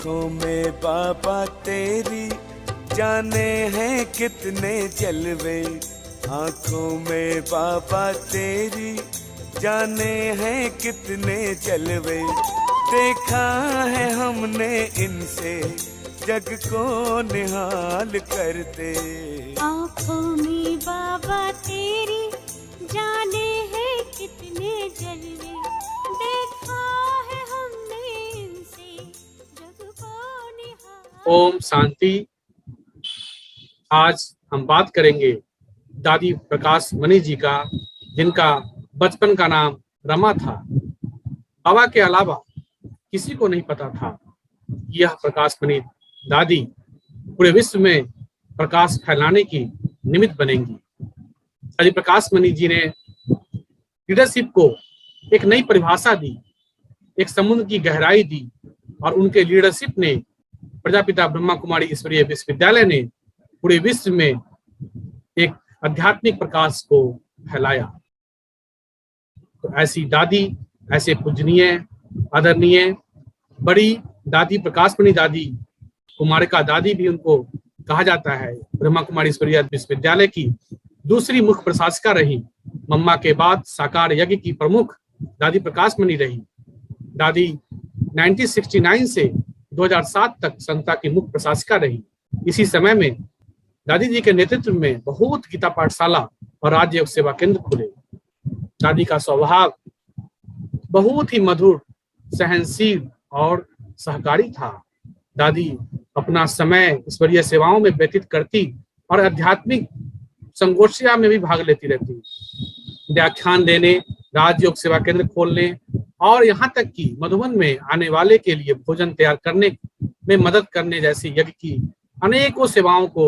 आँखों में बाबा तेरी जाने हैं कितने जलवे, आँखों में बाबा तेरी जाने हैं कितने जलवे। देखा है हमने इनसे जग को निहाल करते। आँखों में बाबा तेरी जाने हैं कितने जलवे, देखा है हमने इनसे जग को निहाल। ओम शांति। आज हम बात करेंगे दादी प्रकाश मणि जी का, जिनका बचपन का नाम रमा था। बाबा के अलावा किसी को नहीं पता था कि यह प्रकाश मणि दादी पूरे विश्व में प्रकाश फैलाने की निमित्त बनेंगी। दादी प्रकाश मणि जी ने लीडरशिप को एक नई परिभाषा दी, एक समुद्र की गहराई दी, और उनके लीडरशिप ने प्रजापिता ब्रह्मा कुमारी ईश्वरीय विश्वविद्यालय ने पूरे विश्व में एक आध्यात्मिक प्रकाश को फैलाया। तो ऐसी दादी, ऐसे पूजनीय, आदरणीय बड़ी दादी प्रकाश मणि दादी, कुमारिका दादी भी उनको कहा जाता है, ब्रह्मा कुमारी ईश्वरीय विश्वविद्यालय की दूसरी मुख्य प्रशासिका रही। मम्मा के बाद साकार यज्ञ की प्रमुख दादी प्रकाश मणि रही। दादी 1969 से 2007 तक संस्था की मुख्य प्रशासिका रही। इसी समय में दादी जी के नेतृत्व में बहुत गीता पाठशाला और राज्य योग सेवा केंद्र खुले। दादी का स्वभाव बहुत ही मधुर, सहनशील और सहकारी था। दादी अपना समय ईश्वरीय सेवाओं में व्यतीत करती और आध्यात्मिक संगोष्ठियां में भी भाग लेती रहती, व्याख्यान देने, राजयोग सेवा केंद्र खोलने और यहाँ तक कि मधुबन में आने वाले के लिए भोजन तैयार करने में मदद करने जैसी यज्ञ की अनेकों सेवाओं को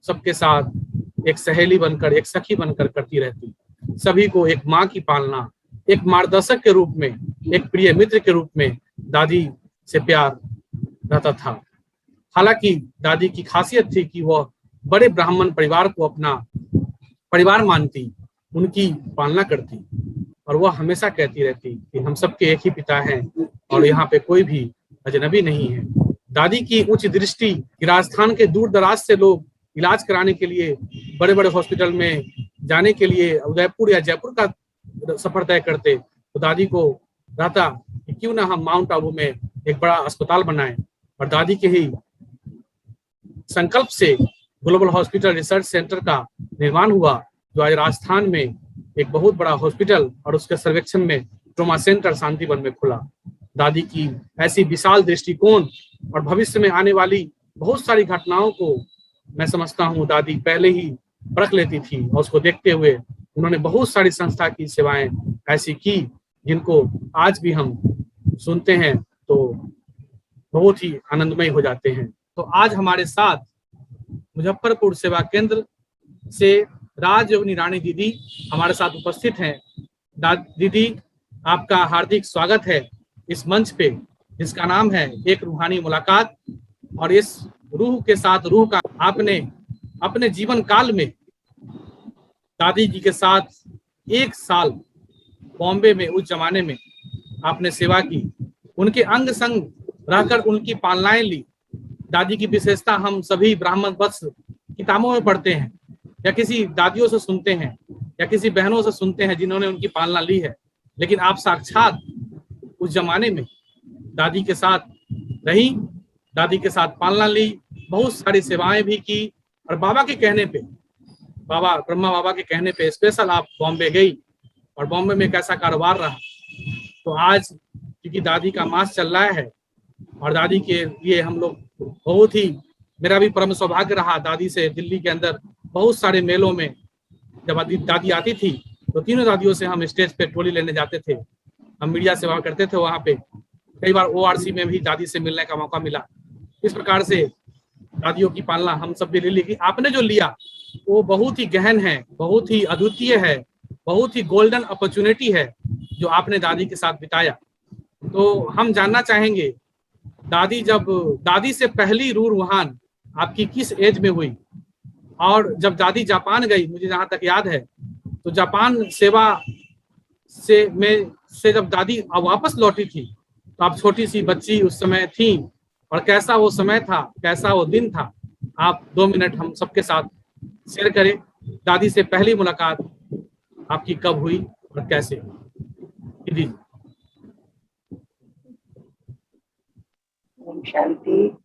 सबके साथ एक सहेली बनकर, एक सखी बनकर करती रहती। सभी को एक माँ की पालना, एक मार्गदर्शक के रूप में, एक प्रिय मित्र के रूप में दादी से प्यार रहता था। हालांकि दादी की खासियत थी कि वह बड़े ब्राह्मण परिवार को अपना परिवार मानती, उनकी पालना करती, और वह हमेशा कहती रहती कि हम सबके एक ही पिता हैं और यहाँ पे कोई भी अजनबी नहीं है। दादी की उच्च दृष्टि कि राजस्थान के दूर दराज से लोग इलाज कराने के लिए बड़े बड़े हॉस्पिटल में जाने के लिए उदयपुर या जयपुर का सफर तय करते, तो दादी को रहता कि क्यों ना हम माउंट आबू में एक बड़ा अस्पताल बनाएं। और दादी के ही संकल्प से ग्लोबल हॉस्पिटल रिसर्च सेंटर का निर्माण हुआ, जो आज राजस्थान में एक बहुत बड़ा हॉस्पिटल और उसके सर्वेक्षण में ट्रोमा सेंटर शांतिवन में खुला। दादी की ऐसी विशाल दृष्टिकोण और भविष्य में आने वाली बहुत सारी घटनाओं को मैं समझता हूँ दादी पहले ही परख लेती थी, और उसको देखते हुए उन्होंने बहुत सारी संस्था की सेवाएं ऐसी की जिनको आज भी हम सुनते हैं तो बहुत ही आनंदमय हो जाते हैं। तो आज हमारे साथ मुजफ्फरपुर सेवा केंद्र से राजयोगिनी रानी दीदी हमारे साथ उपस्थित हैं। दीदी, आपका हार्दिक स्वागत है इस मंच पे, जिसका नाम है एक रूहानी मुलाकात। और इस रूह के साथ रूह का आपने अपने जीवन काल में दादी जी के साथ 1 साल बॉम्बे में उस जमाने में आपने सेवा की, उनके अंग संग रहकर उनकी पालनाएं ली। दादी की विशेषता हम सभी ब्राह्मण वत्स किताबों में पढ़ते हैं, या किसी दादियों से सुनते हैं, या किसी बहनों से सुनते हैं जिन्होंने उनकी पालना ली है, लेकिन आप साक्षात उस जमाने में दादी के साथ रही, दादी के साथ पालना ली, बहुत सारी सेवाएं भी की, और बाबा के कहने पे, बाबा ब्रह्मा बाबा के कहने पे स्पेशल आप बॉम्बे गई, और बॉम्बे में कैसा कारोबार रहा। तो आज क्योंकि दादी का मास चल रहा है और दादी के लिए हम लोग बहुत ही, मेरा भी परम सौभाग्य रहा दादी से दिल्ली के अंदर बहुत सारे मेलों में जब दादी आती थी तो तीनों दादियों से हम स्टेज पे टोली लेने जाते थे। हम मीडिया सेवा करते थे वहाँ पे, कई बार ORC में भी दादी से मिलने का मौका मिला। इस प्रकार से दादियों की पालना हम सब भी ले ली। आपने जो लिया वो बहुत ही गहन है, बहुत ही अद्वितीय है, बहुत ही गोल्डन अपॉर्चुनिटी है जो आपने दादी के साथ बिताया। तो हम जानना चाहेंगे दादी से पहली रूहान आपकी किस एज में हुई, और जब दादी जापान गई, मुझे जहां तक याद है, तो जापान सेवा से जब दादी वापस लौटी थी तो आप छोटी सी बच्ची उस समय थी, और कैसा वो समय था, कैसा वो दिन था, आप 2 मिनट हम सबके साथ शेयर करें। दादी से पहली मुलाकात आपकी कब हुई और कैसे हुई? दीदी। ओम शांति।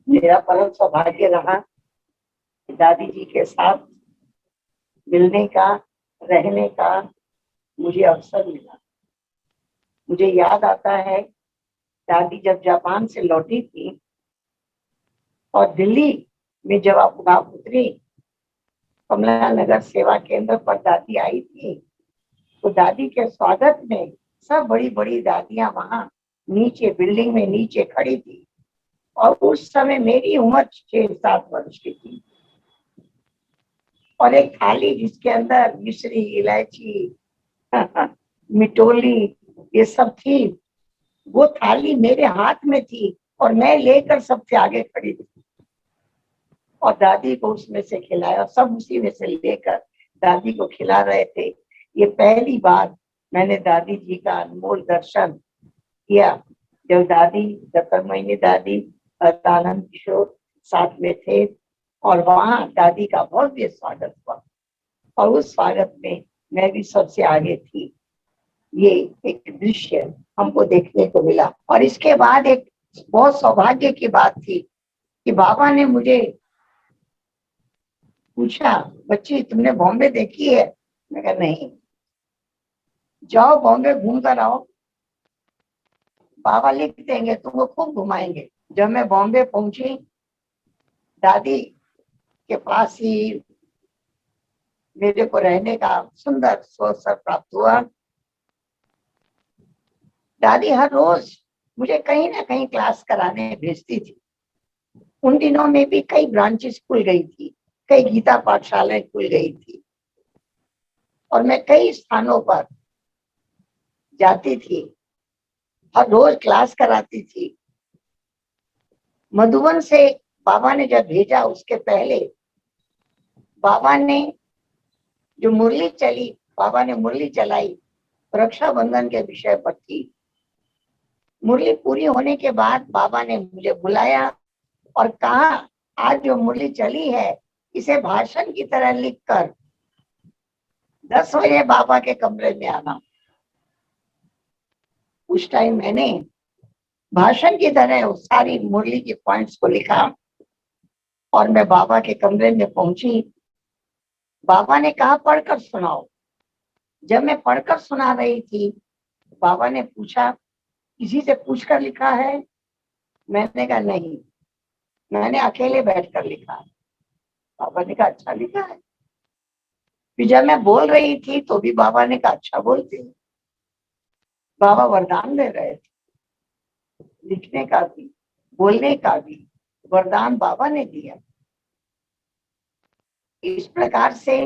मेरा परम सौभाग्य रहा कि दादी जी के साथ मिलने का, रहने का मुझे अवसर मिला। मुझे याद आता है दादी जब जापान से लौटी थी और दिल्ली में जब आप उतरी, कमला नगर सेवा केंद्र पर दादी आई थी, तो दादी के स्वागत में सब बड़ी बड़ी दादियां वहां नीचे बिल्डिंग में नीचे खड़ी थी। और उस समय मेरी उम्र 6-7 वर्ष की थी। और एक थाली जिसके अंदर मिश्री, इलायची, मिटोली ये सब थी, वो थाली मेरे हाथ में थी और मैं लेकर सबसे आगे खड़ी थी और दादी को उसमें से खिलाया। सब उसी में से लेकर दादी को खिला रहे थे। ये पहली बार मैंने दादी जी का अनमोल दर्शन किया जब दादी, दत्तर महीने दादी, आनंद किशोर साथ में थे और वहां दादी का भव्य स्वागत हुआ और उस स्वागत में मैं भी सबसे आगे थी। ये एक दृश्य हमको देखने को मिला। और इसके बाद एक बहुत सौभाग्य की बात थी कि बाबा ने मुझे पूछा, बच्ची तुमने बॉम्बे देखी है? मैं कहा नहीं। जाओ बॉम्बे घूम कर आओ, बाबा लिख देंगे, तुमको खूब घुमाएंगे। जब मैं बॉम्बे पहुंची, दादी के पास ही मेरे को रहने का सुंदर अवसर प्राप्त हुआ। दादी हर रोज मुझे कहीं ना कहीं क्लास कराने भेजती थी। उन दिनों में भी कई ब्रांचेस खुल गई थी, कई गीता पाठशालाएं खुल गई थी और मैं कई स्थानों पर जाती थी, हर रोज क्लास कराती थी। मधुबन से बाबा ने जब भेजा, उसके पहले बाबा ने जो मुरली चली, बाबा ने मुरली चलाई, रक्षाबंधन के विषय पर थी। मुरली पूरी होने के बाद बाबा ने मुझे बुलाया और कहा, आज जो मुरली चली है इसे भाषण की तरह लिखकर 10 बजे बाबा के कमरे में आना। उस टाइम मैंने भाषण की तरह उस सारी मुरली के पॉइंट्स को लिखा और मैं बाबा के कमरे में पहुंची। बाबा ने कहा, पढ़कर सुनाओ। जब मैं पढ़कर सुना रही थी, बाबा ने पूछा, किसी से पूछकर लिखा है? मैंने कहा नहीं, मैंने अकेले बैठकर लिखा है। बाबा ने कहा, अच्छा लिखा है। फिर जब मैं बोल रही थी तो भी बाबा ने कहा, अच्छा बोलती है। बाबा वरदान दे रहे थे, लिखने का भी बोलने का भी वरदान बाबा ने दिया। इस प्रकार से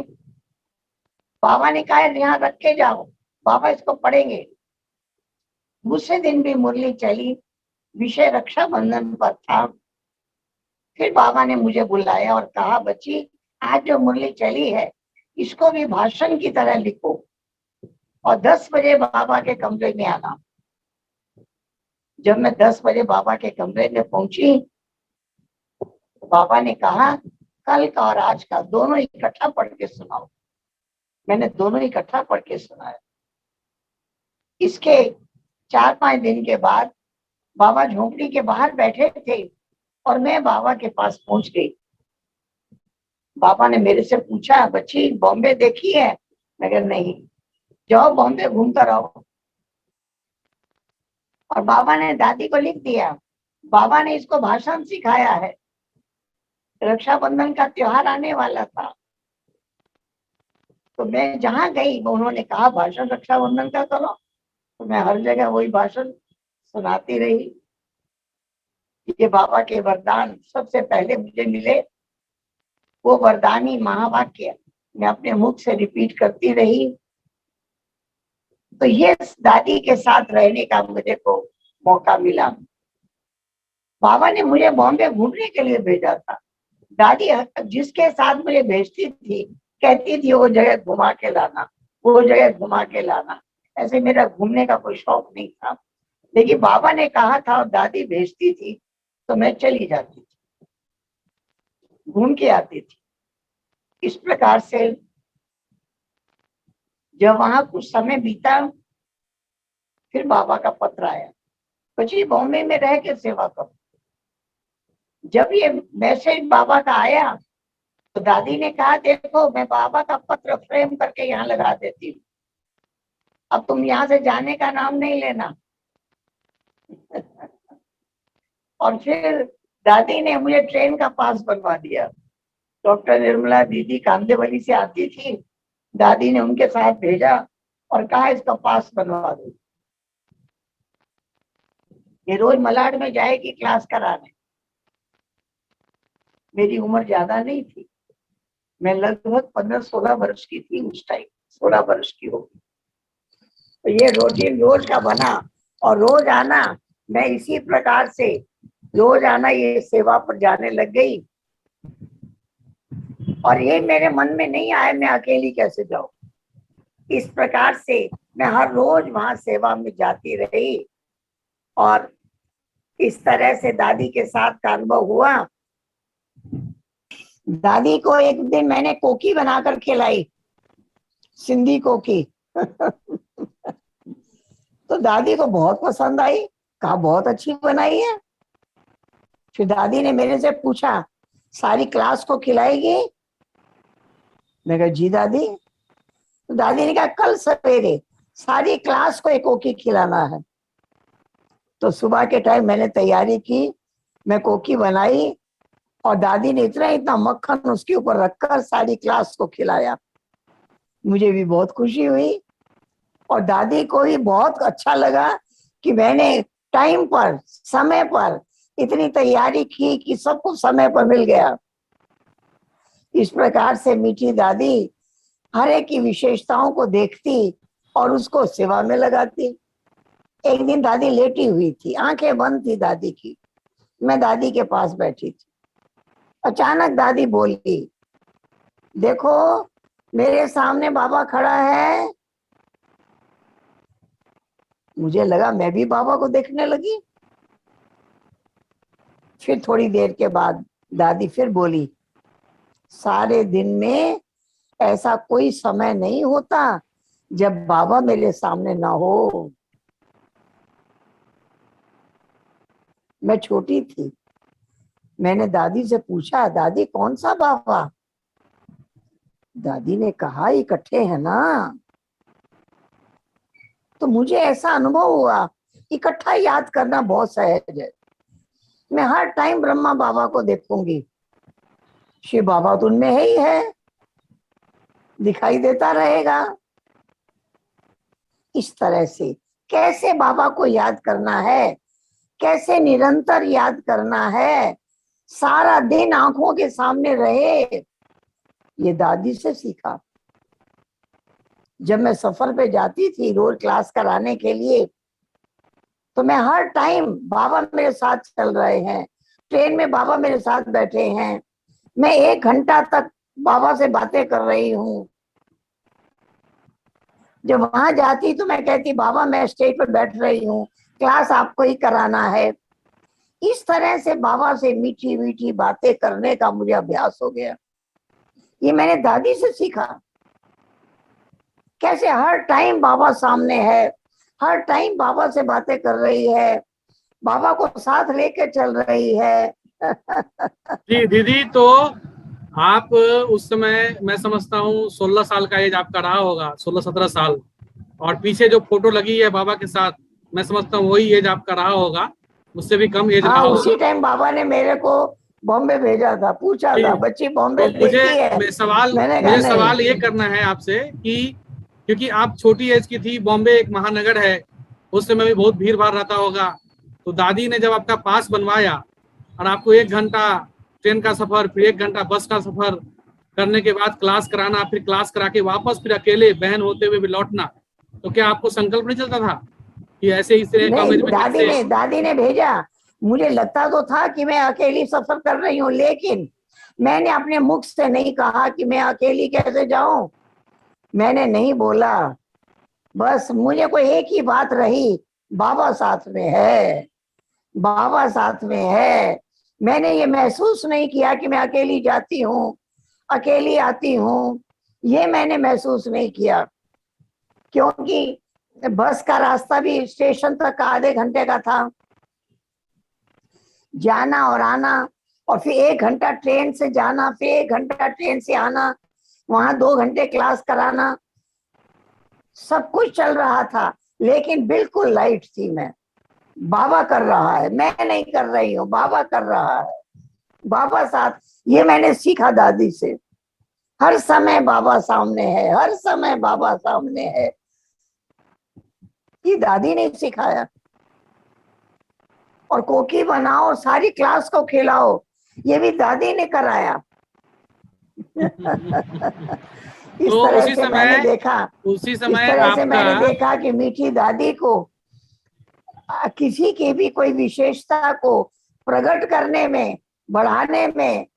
बाबा ने कहा, यहाँ रख के जाओ, बाबा इसको पढ़ेंगे। दूसरे दिन भी मुरली चली, विषय रक्षाबंधन पर था। फिर बाबा ने मुझे बुलाया और कहा, बच्ची आज जो मुरली चली है इसको भी भाषण की तरह लिखो और 10 बजे बाबा के कमरे में आना। जब मैं 10 बजे बाबा के कमरे में पहुंची, तो बाबा ने कहा, कल का और आज का दोनों इकट्ठा पढ़ के सुनाओ। मैंने दोनों इकट्ठा पढ़ के सुनाया। इसके 4-5 दिन के बाद बाबा झोंपड़ी के बाहर बैठे थे और मैं बाबा के पास पहुंच गई। बाबा ने मेरे से पूछा, बच्ची बॉम्बे देखी है? मैं कहा नहीं। जाओ बॉम्बे घूम कर आओ। और बाबा ने दादी को लिख दिया। बाबा ने इसको भाषण सिखाया है। रक्षाबंधन का त्योहार आने वाला था, तो मैं जहां गई उन्होंने कहा, भाषण रक्षाबंधन का करो, तो मैं हर जगह वही भाषण सुनाती रही। ये बाबा के वरदान सबसे पहले मुझे मिले। वो वरदानी महावाक्य मैं अपने मुख से रिपीट करती रही। तो ये दादी के साथ रहने का मुझे को मौका मिला। बाबा ने मुझे बॉम्बे घूमने के लिए भेजा था। दादी जिसके साथ मुझे भेजती थी, कहती थी वो जगह घुमा के लाना, वो जगह घुमा के लाना। ऐसे मेरा घूमने का कोई शौक नहीं था। लेकिन बाबा ने कहा था और दादी भेजती थी तो मैं चली जाती थी, घूम के आती थी। इस प्रकार से जब वहां कुछ समय बीता, फिर बाबा का पत्र आया, बच्ची बॉम्बे में रह के सेवा करो। जब ये मैसेज बाबा का आया तो दादी ने कहा, देखो मैं बाबा का पत्र फ्रेम करके यहाँ लगा देती हूँ, अब तुम यहाँ से जाने का नाम नहीं लेना। और फिर दादी ने मुझे ट्रेन का पास बनवा दिया। डॉक्टर निर्मला दीदी कांदेवली से आती थी, दादी ने उनके साथ भेजा और कहा इसका पास बनवा दो। ये रोज मलाड में जाएगी क्लास कराने। मेरी उम्र ज्यादा नहीं थी, मैं लगभग 15-16 वर्ष की थी उस टाइम, 16 वर्ष की होगी। तो ये रूटीन रोज का बना और रोज आना। मैं इसी प्रकार से रोज आना ये सेवा पर जाने लग गई। और ये मेरे मन में नहीं आया मैं अकेली कैसे जाऊं। इस प्रकार से मैं हर रोज वहां सेवा में जाती रही और इस तरह से दादी के साथ का अनुभव हुआ। दादी को एक दिन मैंने कोकी बनाकर खिलाई, सिंधी कोकी। तो दादी को बहुत पसंद आई, कहा बहुत अच्छी बनाई है। फिर दादी ने मेरे से पूछा, सारी क्लास को खिलाएगी? मैं कहा जी दादी। तो दादी ने कहा कल सवेरे सारी क्लास को एक कोकी खिलाना है। तो सुबह के टाइम मैंने तैयारी की, मैं कोकी बनाई और दादी ने इतना इतना मक्खन उसके ऊपर रखकर सारी क्लास को खिलाया। मुझे भी बहुत खुशी हुई और दादी को भी बहुत अच्छा लगा कि मैंने टाइम पर, समय पर इतनी तैयारी की कि सब कुछ समय पर मिल गया। इस प्रकार से मीठी दादी हर एक की विशेषताओं को देखती और उसको सेवा में लगाती। एक दिन दादी लेटी हुई थी, आंखें बंद थी दादी की, मैं दादी के पास बैठी थी। अचानक दादी बोली, देखो मेरे सामने बाबा खड़ा है। मुझे लगा मैं भी बाबा को देखने लगी। फिर थोड़ी देर के बाद दादी फिर बोली, सारे दिन में ऐसा कोई समय नहीं होता जब बाबा मेरे सामने ना हो। मैं छोटी थी, मैंने दादी से पूछा, दादी कौन सा बाबा? दादी ने कहा इकट्ठे हैं ना। तो मुझे ऐसा अनुभव हुआ, इकट्ठा याद करना बहुत सहज है। मैं हर टाइम ब्रह्मा बाबा को देखूंगी, शिव बाबा तो उनमें है ही है, दिखाई देता रहेगा। इस तरह से कैसे बाबा को याद करना है, कैसे निरंतर याद करना है, सारा दिन आंखों के सामने रहे, ये दादी से सीखा। जब मैं सफर पे जाती थी रोज क्लास कराने के लिए, तो मैं हर टाइम बाबा मेरे साथ चल रहे हैं, ट्रेन में बाबा मेरे साथ बैठे हैं, मैं 1 घंटा तक बाबा से बातें कर रही हूँ। जब वहां जाती तो मैं कहती, बाबा मैं स्टेज पर बैठ रही हूँ, क्लास आपको ही कराना है। इस तरह से बाबा से मीठी मीठी बातें करने का मुझे अभ्यास हो गया। ये मैंने दादी से सीखा, कैसे हर टाइम बाबा सामने है, हर टाइम बाबा से बातें कर रही है, बाबा को साथ लेके चल रही है। जी दीदी, तो आप उस समय मैं समझता हूँ 16 साल का एज आपका रहा होगा, 16-17 साल, और पीछे जो फोटो लगी है बाबा के साथ, मैं समझता हूँ वही एज आपका रहा होगा, उससे भी कम एज रहा हाँ, होगा। उसी टाइम बाबा ने मेरे को बॉम्बे भेजा था, पूछा था बच्ची बॉम्बे तो मुझे देखी है? मैंने कहा मुझे सवाल नहीं। ये करना है आपसे कि क्योंकि आप छोटी एज की थी, बॉम्बे एक महानगर है, उस समय भी बहुत भीड़ भाड़ रहता होगा, तो दादी ने जब आपका पास बनवाया और आपको 1 घंटा ट्रेन का सफर, फिर 1 घंटा बस का सफर करने के बाद क्लास कराना, फिर क्लास करा के वापस फिर अकेले बहन होते हुए भी लौटना, तो क्या आपको संकल्प नहीं चलता था कि ऐसे इस तरह कम नहीं, एज में कैसे? दादी ने भेजा। मुझे लगता तो था कि मैं अकेली सफर कर रही हूँ, लेकिन मैंने अपने मुख से नहीं कहा कि मैं अकेली कैसे जाऊं। मैंने नहीं बोला, बस मुझे कोई एक ही बात रही, बाबा साथ में है, बाबा साथ में है। मैंने ये महसूस नहीं किया कि मैं अकेली जाती हूँ, अकेली आती हूँ, ये मैंने महसूस नहीं किया, क्योंकि बस का रास्ता भी स्टेशन तक आधे घंटे का था, जाना और आना, और फिर 1 घंटा ट्रेन से जाना, फिर 1 घंटा ट्रेन से आना, वहां 2 घंटे क्लास कराना, सब कुछ चल रहा था, लेकिन बिल्कुल लाइट थी मैं। बाबा कर रहा है, मैं नहीं कर रही हूँ, बाबा कर रहा है, बाबा साथ। ये मैंने सीखा दादी से, हर समय बाबा सामने है, हर समय बाबा सामने है। ये दादी ने सिखाया। और कोकी बनाओ, सारी क्लास को खिलाओ, ये भी दादी ने कराया। इस तो तरह से मैंने देखा, उसी इस समय तरह से आपका मैंने देखा कि मीठी दादी को किसी की भी कोई विशेषता को प्रकट करने में, बढ़ाने में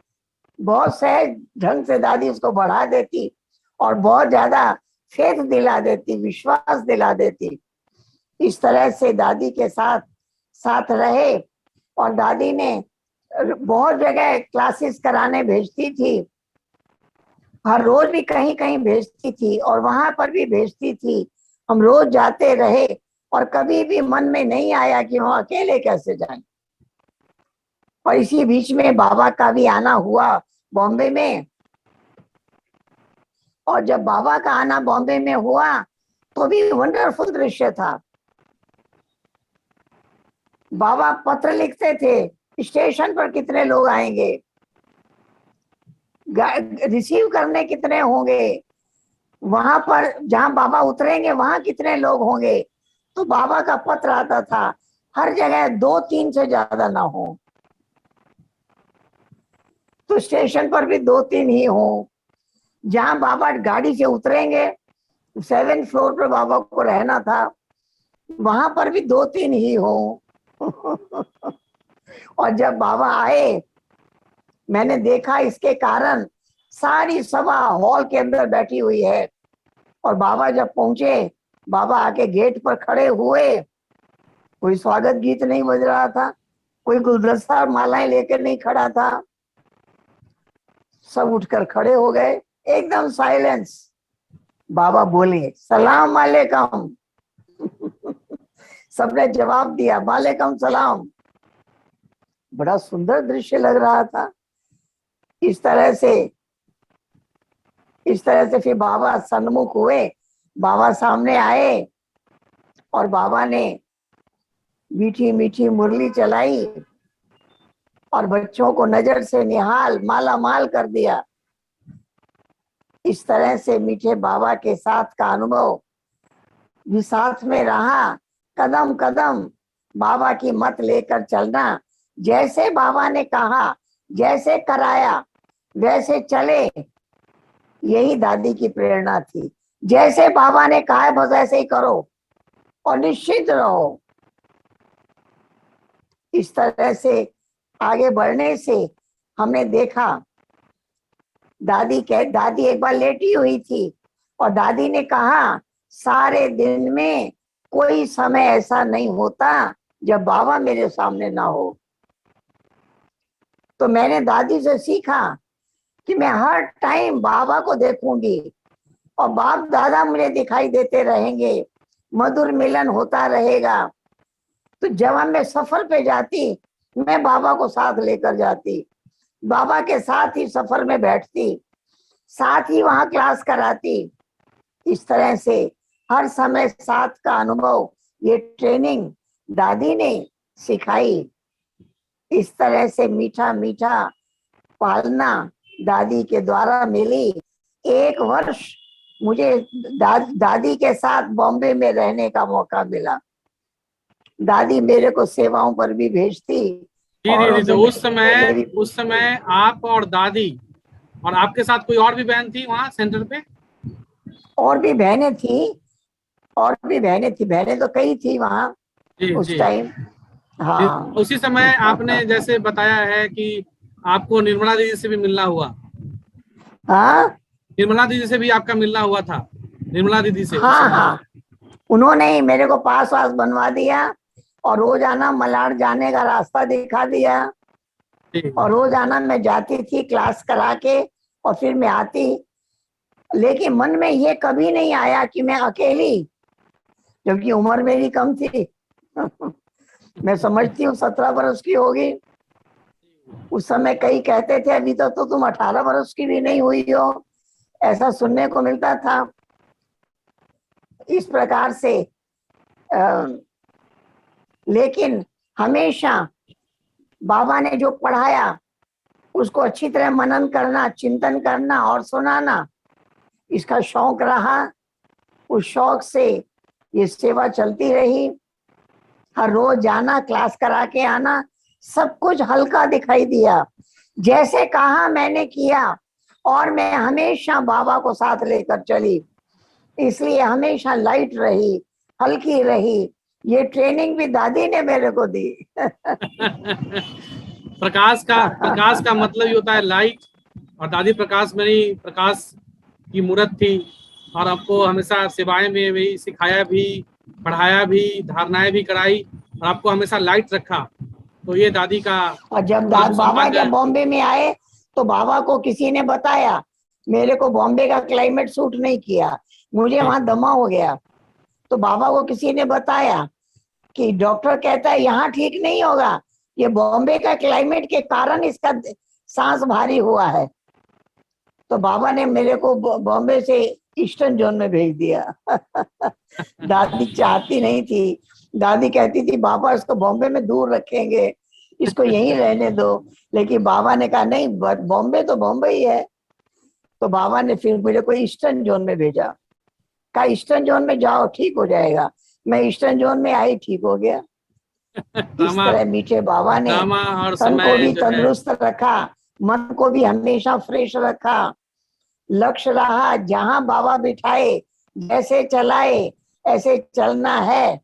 बहुत सहज ढंग से दादी उसको बढ़ा देती और बहुत ज्यादा फेथ दिला देती, विश्वास दिला देती। इस तरह से दादी के साथ साथ रहे, और दादी ने बहुत जगह क्लासेस कराने भेजती थी, हर रोज भी कहीं कहीं भेजती थी, और वहां पर भी भेजती थी। हम रोज जाते रहे, और कभी भी मन में नहीं आया कि हम अकेले कैसे जाएं। और इसी बीच में बाबा का भी आना हुआ बॉम्बे में, और जब बाबा का आना बॉम्बे में हुआ तो भी वंडरफुल दृश्य था। बाबा पत्र लिखते थे, स्टेशन पर कितने लोग आएंगे, रिसीव करने कितने होंगे, वहां पर जहां बाबा उतरेंगे वहां कितने लोग होंगे। तो बाबा का पत्र आता था, हर जगह 2-3 से ज्यादा ना हो, तो स्टेशन पर भी 2-3 ही हो। जहां बाबा गाड़ी से उतरेंगे, 7th फ्लोर पर बाबा को रहना था, वहां पर भी 2-3 ही हो। और जब बाबा आए, मैंने देखा इसके कारण सारी सभा हॉल के अंदर बैठी हुई है, और बाबा जब पहुंचे, बाबा आके गेट पर खड़े हुए, कोई स्वागत गीत नहीं बज रहा था, कोई गुलदस्ता और मालाएं लेकर नहीं खड़ा था, सब उठकर खड़े हो गए, एकदम साइलेंस। बाबा बोले सलाम वालेकुम। सबने जवाब दिया वालेकुम सलाम। बड़ा सुंदर दृश्य लग रहा था। इस तरह से फिर बाबा सन्मुख हुए, बाबा सामने आए, और बाबा ने मीठी मीठी मुरली चलाई, और बच्चों को नजर से निहाल माला माल कर दिया। इस तरह से मीठे बाबा के साथ का अनुभव भी साथ में रहा, कदम कदम बाबा की मत लेकर चलना, जैसे बाबा ने कहा, जैसे कराया वैसे चले, यही दादी की प्रेरणा थी। जैसे बाबा ने कहा बस ऐसे ही करो और निश्चित रहो। इस तरह से आगे बढ़ने से हमने देखा, दादी एक बार लेटी हुई थी, और दादी ने कहा सारे दिन में कोई समय ऐसा नहीं होता जब बाबा मेरे सामने ना हो। तो मैंने दादी से सीखा कि मैं हर टाइम बाबा को देखूंगी, और बाप दादा मुझे दिखाई देते रहेंगे, मधुर मिलन होता रहेगा। तो जब मैं सफर पे जाती, मैं बाबा को साथ लेकर जाती, बाबा के साथ ही सफर में बैठती, साथ ही वहां क्लास कराती। इस तरह से हर समय साथ का अनुभव, ये ट्रेनिंग दादी ने सिखाई। इस तरह से मीठा मीठा पालना दादी के द्वारा मिली। 1 वर्ष मुझे दादी के साथ बॉम्बे में रहने का मौका मिला। दादी मेरे को सेवाओं पर भी भेजती। जी और तो उस समय आप और दादी, और आपके साथ कोई और भी बहन थी वहाँ सेंटर पे? और भी बहनें थी, बहनें तो कई थी वहाँ उस टाइम। हाँ, उसी समय आपने जैसे बताया है कि आपको निर्मला दीदी से भी मिलना हुआ। हाँ, निर्मला दीदी से भी आपका मिलना हुआ था, निर्मला दीदी से उस हाँ, समय? हाँ, उन्होंने ही मेरे को पास वास बनवा दिया और रोजाना मलाड जाने का रास्ता दिखा दिया और रोजाना मैं जाती थी क्लास करा के और फिर मैं आती। लेकिन मन में ये कभी नहीं आया कि मैं अकेली, क्योंकि उम्र मेरी कम थी मैं समझती हूँ 17 बरस की होगी। उस समय कई कहते थे अभी तो तुम 18 बरस की भी नहीं हुई हो, ऐसा सुनने को मिलता था। इस प्रकार से लेकिन हमेशा बाबा ने जो पढ़ाया उसको अच्छी तरह मनन करना, चिंतन करना और सुनाना, इसका शौक रहा। उस शौक से ये सेवा चलती रही। हर रोज जाना, क्लास करा के आना, सब कुछ हल्का दिखाई दिया। जैसे कहा मैंने किया और मैं हमेशा बाबा को साथ लेकर चली, इसलिए हमेशा लाइट रही, हल्की रही। ये ट्रेनिंग भी दादी ने मेरे को दी प्रकाश का मतलब ये होता है लाइट, और दादी प्रकाश मेरी प्रकाश की मूर्त थी और आपको हमेशा सेवाएं में भी सिखाया भी, पढ़ाया भी, धारणाएं भी कराई और आपको हमेशा लाइट रखा। तो ये दादी का और जब बाबा जब बॉम्बे में आए तो बाबा को किसी ने बताया, मेरे को बॉम्बे का क्लाइमेट सूट नहीं किया, मुझे वहां दमा हो गया। तो बाबा को किसी ने बताया कि डॉक्टर कहता है यहाँ ठीक नहीं होगा, ये बॉम्बे का क्लाइमेट के कारण इसका सांस भारी हुआ है। तो बाबा ने मेरे को बॉम्बे से ईस्टर्न जोन में भेज दिया दादी चाहती नहीं थी, दादी कहती थी बाबा इसको बॉम्बे में दूर रखेंगे, इसको यहीं रहने दो। लेकिन बाबा ने कहा नहीं, बॉम्बे तो बॉम्बे ही है। तो बाबा ने फिर मेरे को ईस्टर्न जोन में भेजा, कहा ईस्टर्न जोन में जाओ ठीक हो जाएगा। मैं ईस्टर्न जोन में आई, ठीक हो गया। इस तरह मीठे बाबा ने तन को भी तंदुरुस्त रखा, मन को भी हमेशा फ्रेश रखा। लक्ष्य रहा जहां बाबा बिठाए, जैसे चलाए ऐसे चलना है।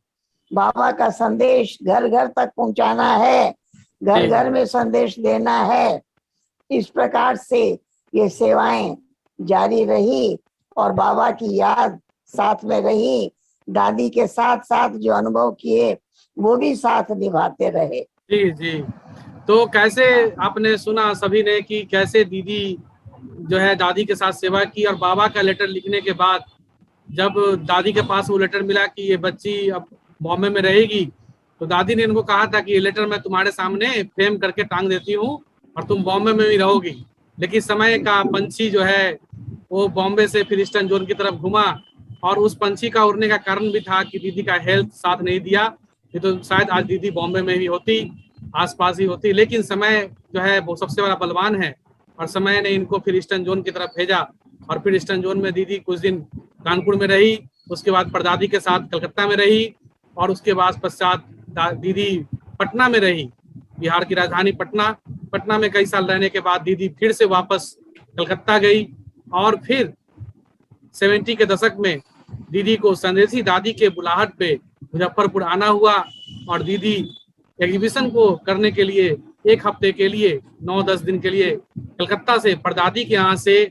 बाबा का संदेश घर घर तक पहुंचाना है, घर घर में संदेश देना है। इस प्रकार से ये सेवाएं जारी रही और बाबा की याद साथ में रही। दादी के साथ साथ जो अनुभव किए वो भी साथ निभाते रहे। जी जी। तो कैसे आपने सुना सभी ने कि कैसे दीदी जो है दादी के साथ सेवा की, और बाबा का लेटर लिखने के बाद जब दादी के पास वो लेटर मिला कि ये बच्ची अब बॉम्बे में रहेगी, तो दादी ने इनको कहा था कि ये लेटर मैं तुम्हारे सामने फ्रेम करके टांग देती हूँ और तुम बॉम्बे में भी रहोगी। लेकिन समय का पंछी जो है वो बॉम्बे से फिर ईस्टर्न जोन की तरफ घुमा, और उस पंछी का उड़ने का कारण भी था कि दीदी का हेल्थ साथ नहीं दिया, ये तो शायद आज दीदी बॉम्बे में ही होती, आसपास ही होती। लेकिन समय जो है वो सबसे बड़ा बलवान है और समय ने इनको फिर ईस्टर्न जोन की तरफ भेजा। और फिर ईस्टर्न जोन में दीदी कुछ दिन कानपुर में रही, उसके बाद परदादी के साथ कलकत्ता में रही, और उसके बाद पश्चात दीदी पटना में रही, बिहार की राजधानी पटना में कई साल रहने के बाद दीदी फिर से वापस कलकत्ता गई। और फिर 70 के दशक में दीदी को संदेशी दादी के बुलाहट पे मुजफ्फरपुर आना हुआ और दीदी एग्जीबिशन को करने के लिए 1 हफ्ते के लिए 9-10 दिन के लिए कलकत्ता से परदादी के यहाँ से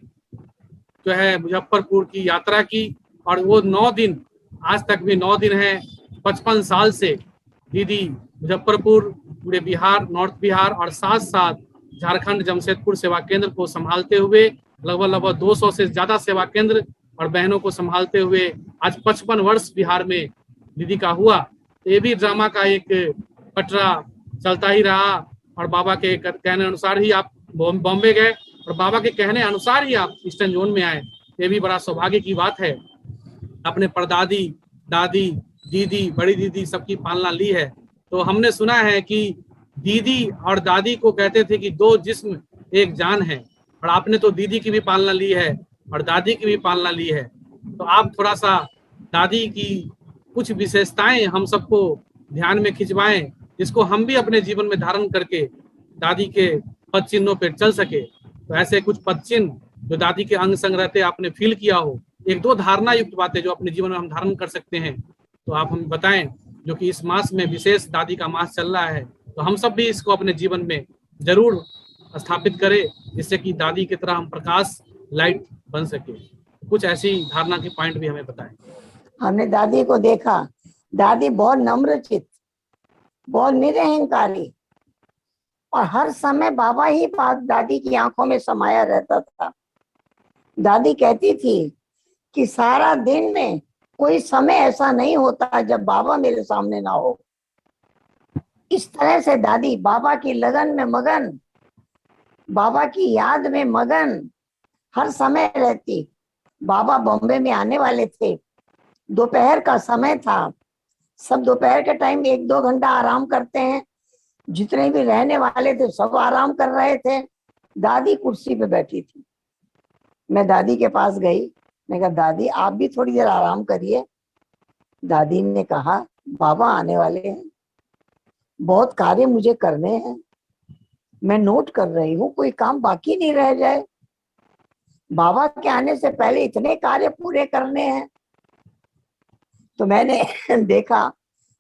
जो है मुजफ्फरपुर की यात्रा की। और वो 9 दिन आज तक भी 9 दिन है। 55 साल से दीदी मुजफ्फरपुर, पूरे बिहार, नॉर्थ बिहार और साथ साथ झारखंड जमशेदपुर सेवा केंद्र को संभालते हुए, लगभग 200 से ज्यादा सेवा केंद्र और बहनों को संभालते हुए आज 55 वर्ष बिहार में दीदी का हुआ। ये भी ड्रामा का एक पटरा चलता ही रहा और बाबा के कहने अनुसार ही आप बॉम्बे गए और बाबा के कहने अनुसार ही आप ईस्टर्न जोन में आए। ये भी बड़ा सौभाग्य की बात है। अपने परदादी, दादी, दीदी, बड़ी दीदी सबकी पालना ली है। तो हमने सुना है कि दीदी और दादी को कहते थे कि 2 जिस्म 1 जान है, और आपने तो दीदी की भी पालना ली है और दादी की भी पालना ली है। तो आप थोड़ा सा दादी की कुछ विशेषताएं हम सबको ध्यान में खिंचवाएं, जिसको हम भी अपने जीवन में धारण करके दादी के पद चिन्हों पर चल सके। तो ऐसे कुछ पद चिन्ह जो दादी के अंग संग रहते आपने फील किया हो, 1-2 धारणा युक्त बातें जो अपने जीवन में हम धारण कर सकते हैं, तो आप हमें बताएं। जो कि इस मास में विशेष दादी का मास चल रहा है, तो हम सब भी इसको अपने जीवन में जरूर स्थापित करें, जिससे कि दादी की तरह हम प्रकाश, लाइट बन सके। कुछ ऐसी धारणा के पॉइंट भी हमें बताएं। हमने दादी को देखा, दादी बहुत नम्रचित, बहुत निरहंकारी, और हर समय बाबा ही बात दादी की आंखों में समाया रहता था। दादी कहती थी कि सारा दिन में कोई समय ऐसा नहीं होता जब बाबा मेरे सामने ना हो। इस तरह से दादी बाबा की लगन में मगन, बाबा की याद में मगन हर समय रहती। बाबा बॉम्बे में आने वाले थे, दोपहर का समय था, सब दोपहर के टाइम 1-2 घंटा आराम करते हैं, जितने भी रहने वाले थे सब आराम कर रहे थे, दादी कुर्सी पे बैठी थी। मैं दादी के पास गई, मैं कहा दादी आप भी थोड़ी देर आराम करिए। दादी ने कहा बाबा आने वाले हैं, बहुत कार्य मुझे करने हैं, मैं नोट कर रही हूँ, कोई काम बाकी नहीं रह जाए, बाबा के आने से पहले इतने कार्य पूरे करने हैं। तो मैंने देखा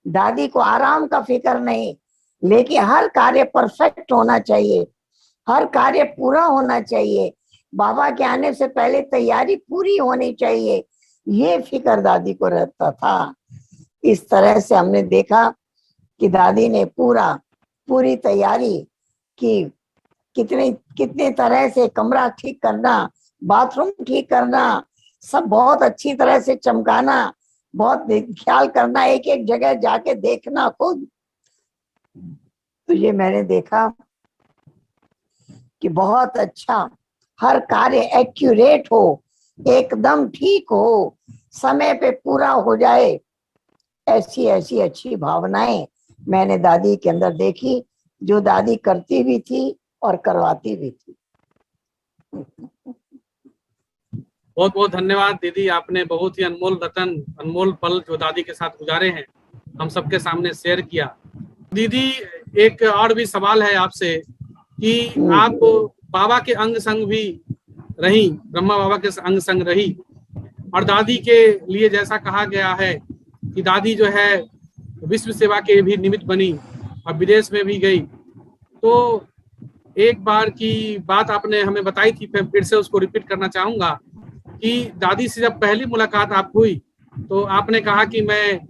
दादी को आराम का फिक्र नहीं, लेकिन हर कार्य परफेक्ट होना चाहिए, हर कार्य पूरा होना चाहिए, बाबा के आने से पहले तैयारी पूरी होनी चाहिए, ये फिक्र दादी को रहता था। इस तरह से हमने देखा कि दादी ने पूरी तैयारी की, कितने तरह से कमरा ठीक करना, बाथरूम ठीक करना, सब बहुत अच्छी तरह से चमकाना, बहुत ख्याल करना, एक एक जगह जाके देखना खुद। तो ये मैंने देखा कि बहुत अच्छा, हर कार्य एक्यूरेट हो, एकदम ठीक हो, समय पे पूरा हो जाए, ऐसी ऐसी अच्छी भावनाएं मैंने दादी के अंदर देखी, जो दादी करती भी थी और करवाती भी थी। बहुत बहुत धन्यवाद दीदी, आपने बहुत ही अनमोल रतन, अनमोल पल जो दादी के साथ गुजारे हैं हम सबके सामने शेयर किया। दीदी एक और भी सवाल है आपसे कि आप बाबा के अंग संग भी रही, ब्रह्मा बाबा के अंग संग रही, और दादी के लिए जैसा कहा गया है कि दादी जो है विश्व सेवा के भी निमित्त बनी और विदेश में भी गई। तो एक बार की बात आपने हमें बताई थी, फिर से उसको रिपीट करना चाहूंगा कि दादी से जब पहली मुलाकात आप हुई तो आपने कहा कि मैं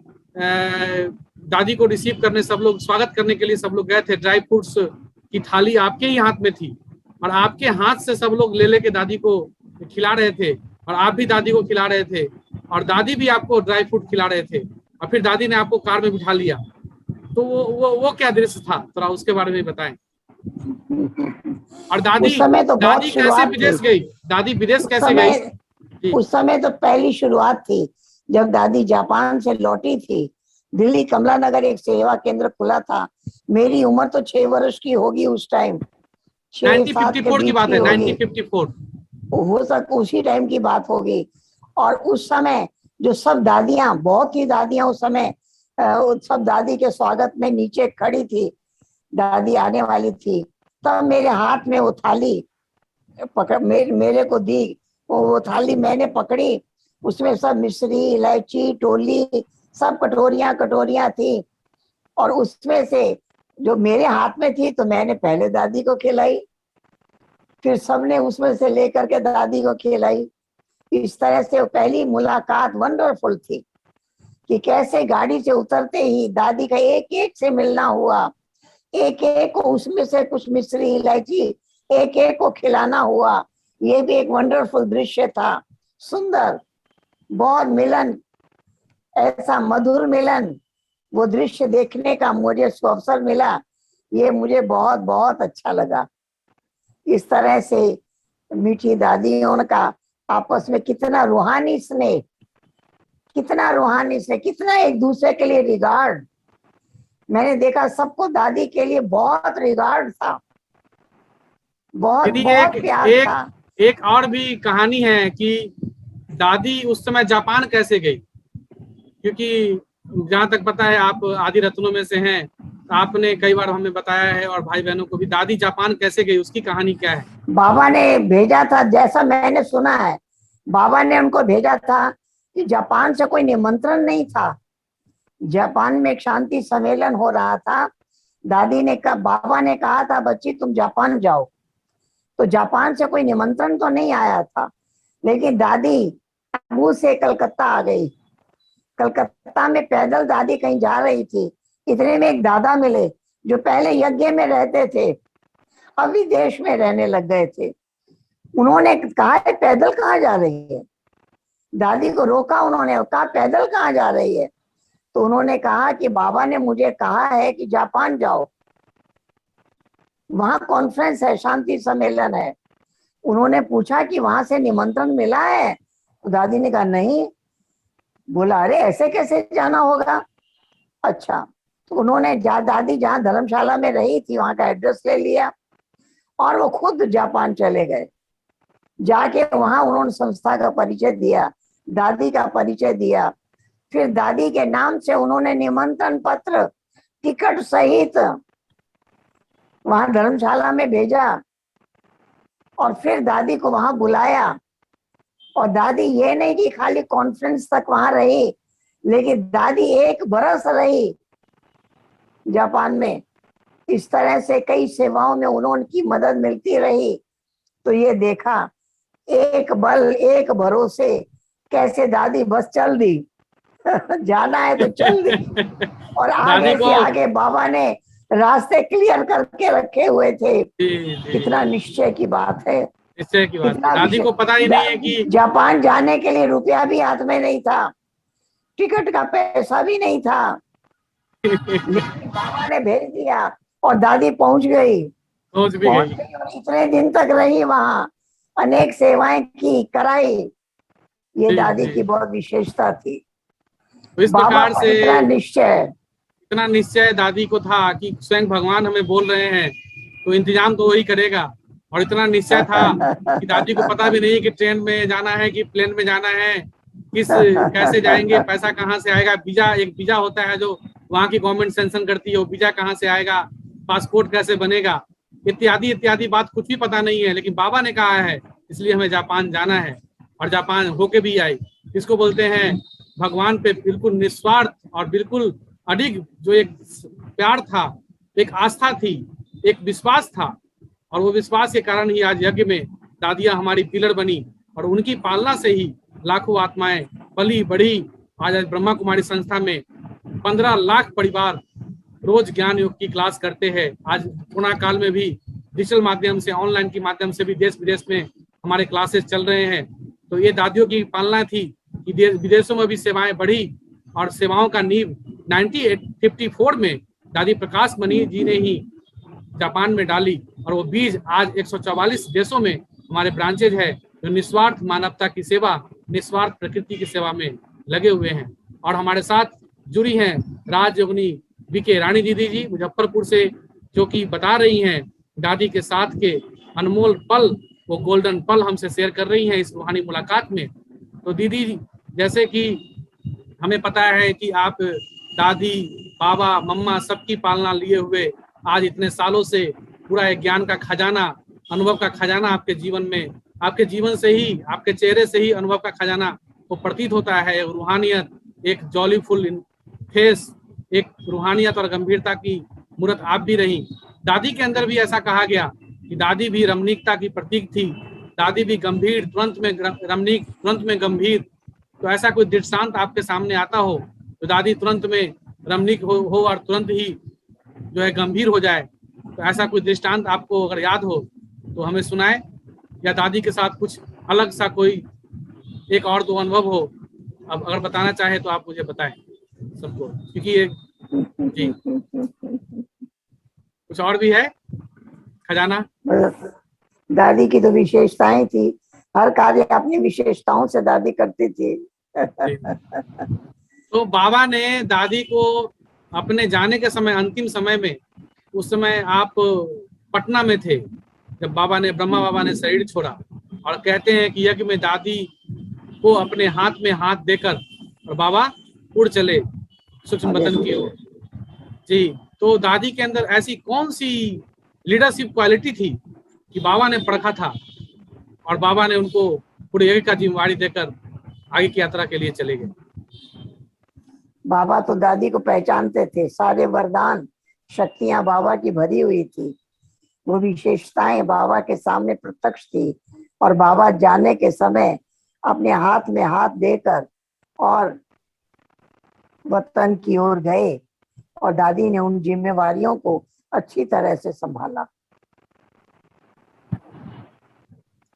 दादी को रिसीव करने सब लोग, स्वागत करने के लिए सब लोग गए थे, ड्राई फ्रूट्स की थाली आपके ही हाथ में थी और आपके हाथ से सब लोग ले लेके दादी को खिला रहे थे और आप भी दादी को खिला रहे थे और दादी भी आपको ड्राई फ्रूट खिला रहे थे और फिर दादी ने आपको कार में बिठा लिया। तो वो क्या दृश्य था, थोड़ा उसके बारे में बताएं। और दादी, उस समय तो बहुत दादी कैसे शुरुआत विदेश थी, गई, दादी विदेश कैसे गई? उस समय तो पहली शुरुआत थी जब दादी जापान से लौटी थी। दिल्ली कमला नगर एक सेवा केंद्र खुला था, मेरी उम्र तो 6 वर्ष की होगी उस टाइम, 6-7 के 1954 की बीच बात की है, होगी, 1954 हो सकता उसी टाइम की बात होगी। और उस समय जो सब दादियां, बहुत ही दादियां उस समय सब दादी के स्वागत में नीचे खड़ी थी, दादी आने वाली थी, तब मेरे हाथ में वो थाली पकड़ मेरे को दी, वो थाली मैंने पकड़ी, उसमें सब मिश्री, इलायची, टोली, सब कटोरियां थी, और उसमें से जो मेरे हाथ में थी तो मैंने पहले दादी को खिलाई, फिर सबने उसमें से लेकर के दादी को खिलाई। इस तरह से पहली मुलाकात वंडरफुल थी कि कैसे गाड़ी से उतरते ही दादी का एक एक से मिलना हुआ, एक एक को उसमें से कुछ मिश्री, इलायची एक एक को खिलाना हुआ। ये भी एक वंडरफुल दृश्य था, सुंदर, बहुत मिलन, ऐसा मधुर मिलन, वो दृश्य देखने का मुझे अवसर मिला, ये मुझे बहुत बहुत अच्छा लगा। इस तरह से मीठी दादियों का आपस में कितना रूहानी स्नेह, कितना एक दूसरे के लिए रिगार्ड, मैंने देखा सबको दादी के लिए बहुत रिगार्ड था, बहुत दीदी बहुत प्यार था। एक और भी कहानी है कि दादी उस समय जापान कैसे गई, क्योंकि जहां तक पता है आप आदि रत्नों में से हैं, आपने कई बार हमें बताया है और भाई बहनों को भी, दादी जापान कैसे गई, उसकी कहानी क्या है? बाबा ने भेजा था, जैसा मैंने सुना है, बाबा ने उनको भेजा था कि जापान से कोई निमंत्रण नहीं था, जापान में एक शांति सम्मेलन हो रहा था, दादी ने कहा, बाबा ने कहा था बच्ची तुम जापान जाओ, तो जापान से कोई निमंत्रण तो नहीं आया था, लेकिन दादी मुंह से कलकत्ता आ गई, कलकत्ता में पैदल दादी कहीं जा रही थी, इतने में एक दादा मिले जो पहले यज्ञ में रहते थे, अब विदेश में रहने लग गए थे। उन्होंने कहा पैदल कहाँ जा रही है? दादी को रोका उन्होंने, कहा पैदल कहाँ जा रही है? तो उन्होंने कहा कि बाबा ने मुझे कहा है कि जापान जाओ, वहां कॉन्फ्रेंस है, शांति सम्मेलन है। उन्होंने पूछा कि वहां से निमंत्रण मिला है? तो दादी ने कहा नहीं। बोला अरे ऐसे कैसे जाना होगा? अच्छा, तो उन्होंने दादी जहाँ धर्मशाला में रही थी वहां का एड्रेस ले लिया और वो खुद जापान चले गए। जाके वहां उन्होंने संस्था का परिचय दिया, दादी का परिचय दिया, फिर दादी के नाम से उन्होंने निमंत्रण पत्र टिकट सहित वहां धर्मशाला में भेजा और फिर दादी को वहां बुलाया। और दादी ये नहीं कि खाली कॉन्फ्रेंस तक वहां रही, लेकिन दादी 1 बरस रही जापान में। इस तरह से कई सेवाओं में उनकी मदद मिलती रही। तो ये देखा, एक बल एक भरोसे, कैसे दादी बस चल दी जाना है तो चल दी। और आगे से आगे बाबा ने रास्ते क्लियर करके रखे हुए थे। कितना निश्चय की बात है, निश्चय की बात। दादी को पता ही नहीं है कि जापान जाने के लिए रुपया भी हाथ में नहीं था, टिकट का पैसा भी नहीं था, लेकिन बाबा ने भेज दिया और दादी पहुंच गई और इतने दिन तक रही वहां, अनेक सेवाएं की कराई। ये दादी की बहुत विशेषता थी। तो इस प्रकार से इतना निश्चय दादी को था कि स्वयं भगवान हमें बोल रहे हैं तो इंतजाम तो वही करेगा। और इतना निश्चय था कि दादी को पता भी नहीं कि ट्रेन में जाना है कि प्लेन में जाना है, कैसे जाएंगे, पैसा कहाँ से आएगा, एक वीजा होता है जो वहाँ की गवर्नमेंट सैंक्शन करती है, वो वीजा कहाँ से आएगा, पासपोर्ट कैसे बनेगा, इत्यादि इत्यादि बात कुछ भी पता नहीं है। लेकिन बाबा ने कहा है इसलिए हमें जापान जाना है और जापान होके भी आई। इसको बोलते हैं भगवान पे बिल्कुल निस्वार्थ और बिल्कुल अडिग जो एक प्यार था, एक आस्था थी, एक विश्वास था। और वो विश्वास के कारण ही आज यज्ञ में दादियां हमारी पिलर बनी और उनकी पालना से ही लाखों आत्माएं पली बढ़ी। आज ब्रह्मा कुमारी संस्था में 15 लाख परिवार रोज ज्ञान योग की क्लास करते हैं। आज कोरोना काल में भी डिजिटल माध्यम से, ऑनलाइन के माध्यम से भी देश विदेश में हमारे क्लासेस चल रहे हैं। तो ये दादियों की पालना थी कि विदेशों में भी सेवाएं बढ़ी और सेवाओं का नींव 1954 में दादी प्रकाश मणि जी ने ही जापान में डाली और वो बीज आज 144 देशों में हमारे ब्रांचेज है जो निस्वार्थ मानवता की सेवा, निस्वार्थ प्रकृति की सेवा में लगे हुए हैं। और हमारे साथ जुड़ी हैं राजयोगिनी बीके रानी दीदी जी मुजफ्फरपुर से, जो कि बता रही हैं दादी के साथ के अनमोल पल, वो गोल्डन पल हमसे शेयर कर रही हैं इस रूहानी मुलाकात में। तो दीदी, जैसे कि हमें पता है कि आप दादी, बाबा, मम्मा सबकी पालना लिए हुए आज इतने सालों से पूरा एक ज्ञान का खजाना, अनुभव का खजाना आपके जीवन में, आपके जीवन से ही, आपके चेहरे से ही अनुभव का खजाना वो प्रतीत होता है। रूहानियत, एक जॉलीफुल फेस, एक रूहानियत और गंभीरता की मूर्त आप भी रही। दादी के अंदर भी ऐसा कहा गया कि दादी भी रमणीकता की प्रतीक थी, दादी भी गंभीर, तुरंत में रमणीक, तुरंत में गंभीर। तो ऐसा कोई दृष्टांत आपके सामने आता हो तो दादी तुरंत में रमणीक हो और तुरंत ही जो है गंभीर हो जाए, तो ऐसा कोई दृष्टांत आपको अगर याद हो तो हमें सुनाए, या दादी के साथ कुछ अलग सा कोई एक और दो अनुभव हो, अब अगर बताना चाहे तो आप मुझे बताएं सबको, क्योंकि ये जी कुछ और भी है खजाना। दादी की तो विशेषताएं थी, हर कार्य अपनी विशेषताओं से दादी करती थी तो बाबा ने दादी को अपने जाने के समय, अंतिम समय में, उस समय आप पटना में थे जब बाबा ने, ब्रह्मा बाबा ने शरीर छोड़ा, और कहते हैं कि यज्ञ में दादी को अपने हाथ में हाथ देकर और बाबा उड़ चले सूक्ष्म बदन की ओर। जी, तो दादी के अंदर ऐसी कौन सी लीडरशिप क्वालिटी थी कि बाबा ने परखा था और बाबा ने उनको पूरे यज्ञ का जिम्मेवारी देकर आगे की यात्रा के लिए चले गए। बाबा तो दादी को पहचानते थे, सारे वरदान शक्तियां बाबा की भरी हुई थी, वो विशेषताएं बाबा के सामने प्रत्यक्ष थी। और बाबा जाने के समय अपने हाथ में हाथ देकर और वतन की ओर गए और दादी ने उन जिम्मेवारियों को अच्छी तरह से संभाला।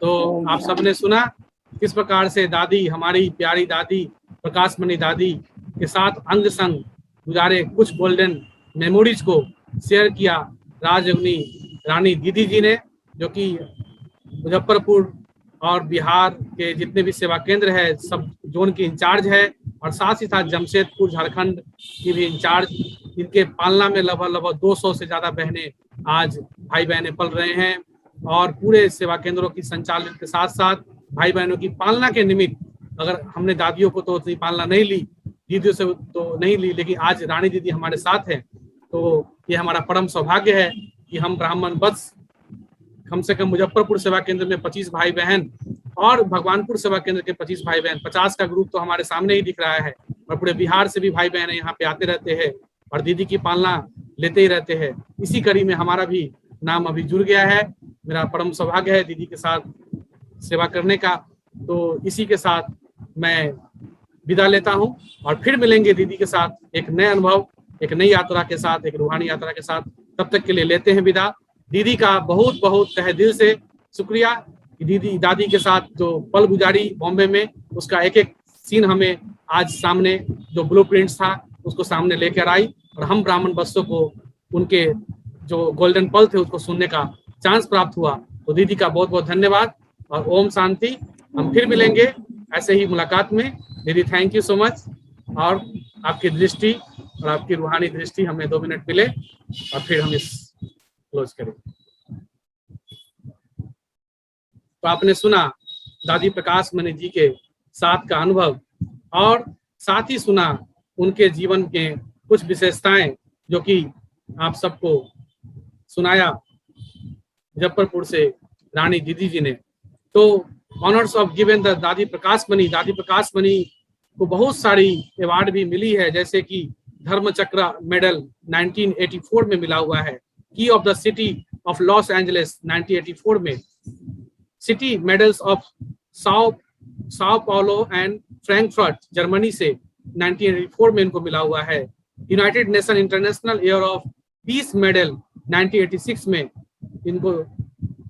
तो आप सबने सुना किस प्रकार से दादी, हमारी प्यारी दादी, प्रकाश मणि दादी के साथ अंग संग गुजारे कुछ गोल्डन मेमोरीज को शेयर किया राजयोगिनी रानी दीदी जी ने, जो कि मुजफ्फरपुर और बिहार के जितने भी सेवा केंद्र है सब जोन की इंचार्ज है, और साथ ही साथ जमशेदपुर झारखंड की भी इंचार्ज। इनके पालना में लगभग 200 से ज्यादा बहनें आज भाई बहनें पल रहे हैं, और पूरे सेवा केंद्रों की संचालन के साथ साथ भाई बहनों की पालना के निमित्त, अगर हमने दादियों को तो उतनी पालना नहीं ली, दीदियों से तो नहीं ली, लेकिन आज रानी दीदी हमारे साथ है, तो ये हमारा परम सौभाग्य है कि हम ब्राह्मण बस कम से कम मुजफ्फरपुर सेवा केंद्र में 25 भाई बहन और भगवानपुर सेवा केंद्र के 25 भाई बहन, 50 का ग्रुप तो हमारे सामने ही दिख रहा है, और पूरे बिहार से भी भाई बहन यहाँ पे आते रहते हैं और दीदी की पालना लेते ही रहते हैं। इसी कड़ी में हमारा भी नाम अभी जुड़ गया है। मेरा परम सौभाग्य है दीदी के साथ सेवा करने का। तो इसी के साथ मैं विदा लेता हूँ, और फिर मिलेंगे दीदी के साथ एक नए अनुभव, एक नई यात्रा के साथ, एक रूहानी यात्रा के साथ। तब तक के लिए लेते हैं विदा। दीदी का बहुत बहुत तहे दिल से शुक्रिया कि दीदी दादी के साथ जो पल गुजारी बॉम्बे में, उसका एक एक सीन हमें आज सामने जो ब्लूप्रिंट्स था उसको सामने लेकर आई, और हम ब्राह्मण बच्चों को उनके जो गोल्डन पल थे उसको सुनने का चांस प्राप्त हुआ। तो दीदी का बहुत बहुत धन्यवाद और ओम शांति। हम फिर मिलेंगे ऐसे ही मुलाकात में। दीदी थैंक यू सो मच, और आपकी दृष्टि और आपकी रूहानी दृष्टि हमें 2 मिनट मिले और फिर हम इस क्लोज करें। तो आपने सुना दादी प्रकाश मणि जी के साथ का अनुभव, और साथ ही सुना उनके जीवन के कुछ विशेषताएं जो कि आप सबको सुनाया मुजफ्फरपुर से रानी दीदी जी ने। तो ऑनर्स ऑफ गिवन द दादी प्रकाश मणि को बहुत सारी अवार्ड भी मिली है, जैसे कि धर्म चक्र मेडल 1984 में मिला हुआ है, key of the city of Los Angeles 1984 में, city medals of Sao Paulo and Frankfurt Germany से 1984 में इनको मिला हुआ है। United Nation international year of peace medal 1986 में इनको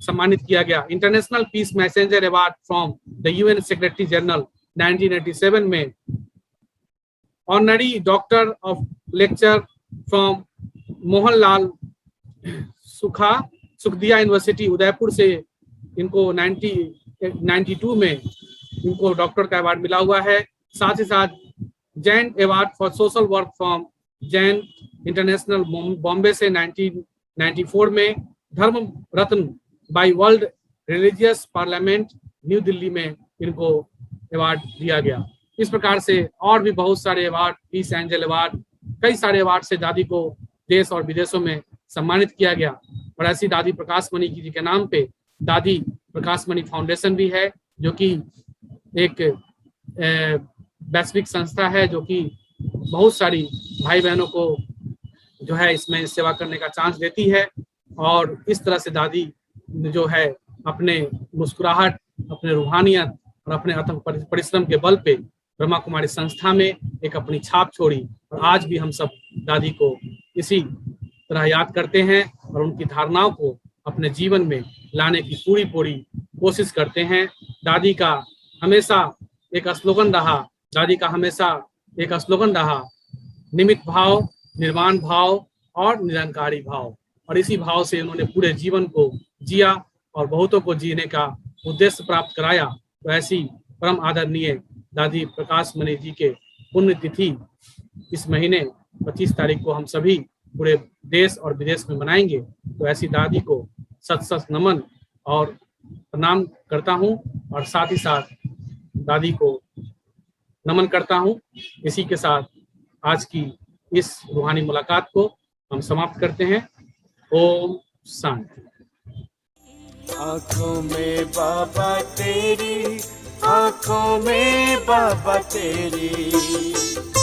सम्मानित किया गया। International peace messenger award from the UN secretary general 1987 में, honorary doctor of lecture from Mohanlal Sukhadia university Udaipur से इनको 1992 में इनको डॉक्टर का अवार्ड मिला हुआ है। साथ ही साथ Jain award for social work from Jain international Bombay से 1994 में, Dharma Ratna by world religious parliament New Delhi में इनको अवार्ड दिया गया। इस प्रकार से और भी बहुत सारे अवार्ड, पीस एंजल अवार्ड, कई सारे अवार्ड से दादी को देश और विदेशों में सम्मानित किया गया। और ऐसी दादी प्रकाश मणि जी के नाम पे दादी प्रकाश मणि फाउंडेशन भी है, जो कि एक वैश्विक संस्था है जो कि बहुत सारी भाई बहनों को जो है इसमें सेवा करने का चांस देती है। और इस तरह से दादी जो है अपने मुस्कुराहट, अपने रूहानियत और अपने अथक परिश्रम के बल पे ब्रह्मा कुमारी संस्था में एक अपनी छाप छोड़ी, और आज भी हम सब दादी को इसी तरह याद करते हैं और उनकी धारणाओं को अपने जीवन में लाने की पूरी कोशिश करते हैं। दादी का हमेशा एक स्लोगन रहा, निमित्त भाव, निर्माण भाव और निरंकारी भाव, और इसी भाव से उन्होंने पूरे जीवन को जिया और बहुतों को जीने का उद्देश्य प्राप्त कराया। तो ऐसी परम आदरणीय दादी प्रकाश मणि जी के पुण्यतिथि इस महीने 25 तारीख को हम सभी पूरे देश और विदेश में मनाएंगे। तो ऐसी दादी को सत नमन और प्रणाम करता हूं, और साथ ही साथ दादी को नमन करता हूं। इसी के साथ आज की इस रूहानी मुलाकात को हम समाप्त करते हैं। ओम शांति। आँखों में बाबा तेरी, आँखों में बाबा तेरी।